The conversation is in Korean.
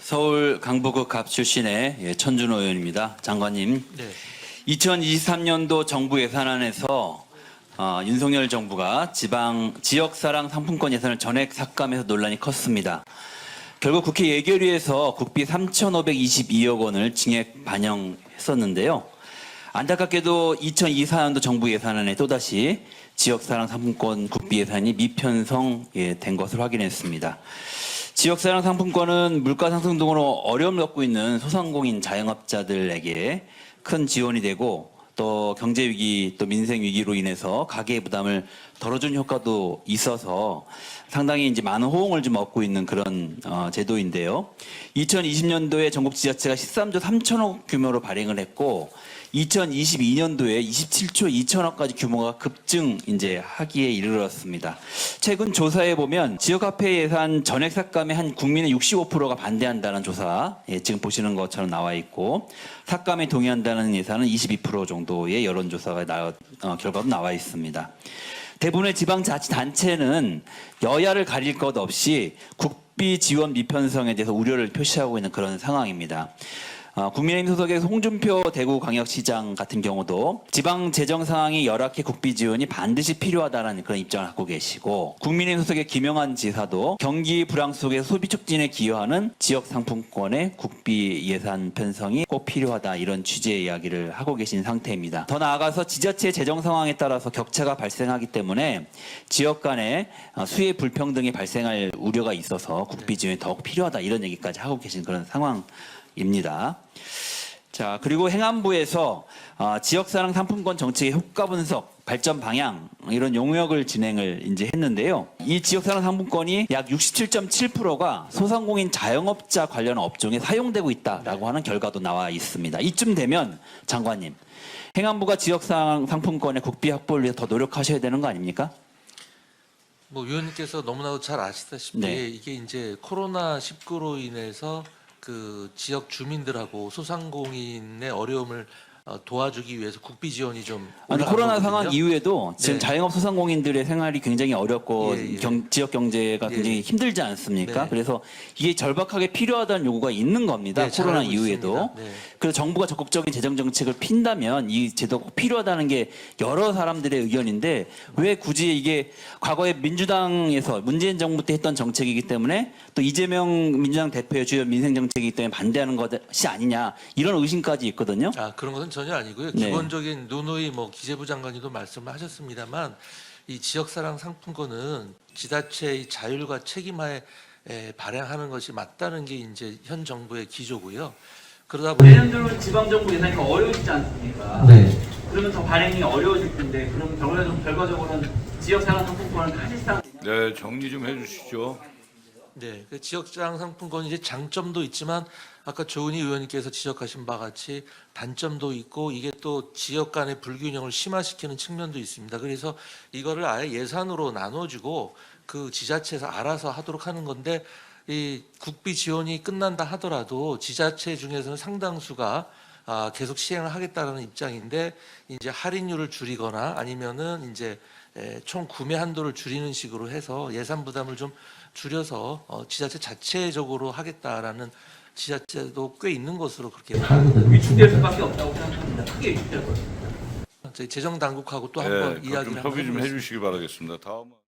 서울 강북구 갑 출신의 천준호 의원입니다. 장관님, 네. 2023년도 정부 예산안에서 윤석열 정부가 지역사랑 상품권 예산을 전액 삭감해서 논란이 컸습니다. 결국 국회 예결위에서 국비 3,522억 원을 증액 반영했었는데요. 안타깝게도 2024년도 정부 예산안에 또다시 지역사랑 상품권 국비 예산이 미편성된 것을 확인했습니다. 지역사랑 상품권은 물가 상승 등으로 어려움을 겪고 있는 소상공인 자영업자들에게 큰 지원이 되고 또 경제 위기 또 민생 위기로 인해서 가계 부담을 덜어주는 효과도 있어서 상당히 이제 많은 호응을 좀 얻고 있는 그런 제도인데요. 2020년도에 전국 지자체가 13조 3천억 규모로 발행을 했고 2022년도에 27조 2천억까지 규모가 급증 이제 하기에 이르렀습니다. 최근 조사에 보면 지역화폐 예산 전액 삭감에 한 국민의 65%가 반대한다는 조사, 지금 보시는 것처럼 나와 있고 삭감에 동의한다는 예산은 22% 정도의 여론조사가 결과도 나와 있습니다. 대부분의 지방자치단체는 여야를 가릴 것 없이 국비 지원 미편성에 대해서 우려를 표시하고 있는 그런 상황입니다. 국민의힘 소속의 홍준표 대구광역시장 같은 경우도 지방 재정 상황이 열악해 국비 지원이 반드시 필요하다는 그런 입장을 갖고 계시고 국민의힘 소속의 김영환 지사도 경기 불황 속에서 소비 촉진에 기여하는 지역 상품권의 국비 예산 편성이 꼭 필요하다 이런 취지의 이야기를 하고 계신 상태입니다. 더 나아가서 지자체 재정 상황에 따라서 격차가 발생하기 때문에 지역 간의 수혜 불평등이 발생할 우려가 있어서 국비 지원이 더욱 필요하다 이런 얘기까지 하고 계신 그런 상황입니다. 자, 그리고 행안부에서 지역사랑 상품권 정책의 효과 분석, 발전 방향 이런 용역을 진행을 이제 했는데요. 이 지역사랑 상품권이 약 67.7%가 소상공인 자영업자 관련 업종에 사용되고 있다라고 하는 결과도 나와 있습니다. 이쯤 되면 장관님, 행안부가 지역사랑 상품권의 국비 확보를 위해서 더 노력하셔야 되는 거 아닙니까? 뭐 위원님께서 너무나도 잘 아시다시피 네. 이게 이제 코로나 19로 인해서 그 지역 주민들하고 소상공인의 어려움을 도와주기 위해서 국비 지원이 좀 아니, 코로나 상황 거거든요. 이후에도 지금 네. 자영업 소상공인들의 생활이 굉장히 어렵고 예. 지역 경제가 굉장히 힘들지 않습니까? 네. 그래서 이게 절박하게 필요하다는 요구가 있는 겁니다. 네, 코로나 잘하고 이후에도. 있습니다. 네. 그래서 정부가 적극적인 재정 정책을 핀다면 이 제도가 꼭 필요하다는 게 여러 사람들의 의견인데 왜 굳이 이게 과거에 민주당에서 문재인 정부 때 했던 정책이기 때문에 또 이재명 민주당 대표의 주요 민생 정책이기 때문에 반대하는 것이 아니냐 이런 의심까지 있거든요. 그런 것은 전혀 아니고요. 네. 기본적인 누누이 뭐 기재부 장관님도 말씀을 하셨습니다만 이 지역사랑 상품권은 지자체의 자율과 책임하에 발행하는 것이 맞다는 게 이제 현 정부의 기조고요. 그러다 보니 내년 들어오는 지방정부 예산이 더 어려워지지 않습니까? 네. 그러면 더 발행이 어려워질 텐데 그럼 결과적으로는 지역사랑 상품권은 사실상 네, 정리 좀 해주시죠. 네, 그 지역사랑 상품권이 이제 장점도 있지만 아까 조은희 의원님께서 지적하신 바와 같이 단점도 있고 이게 또 지역 간의 불균형을 심화시키는 측면도 있습니다. 그래서 이거를 아예 예산으로 나눠주고 그 지자체에서 알아서 하도록 하는 건데 이 국비 지원이 끝난다 하더라도 지자체 중에서는 상당수가 계속 시행을 하겠다라는 입장인데 이제 할인율을 줄이거나 아니면은 이제 총 구매 한도를 줄이는 식으로 해서 예산 부담을 좀 줄여서 지자체 자체적으로 하겠다라는 지자체도 꽤 있는 것으로 그렇게 위축될 수밖에 없다고 생각합니다. 크게 위축될 것 같습니다. 저희 재정 당국하고 또 네, 한번 그것 좀 이야기를 한번 협의 좀 해보겠습니다. 해주시기 바라겠습니다. 다음은.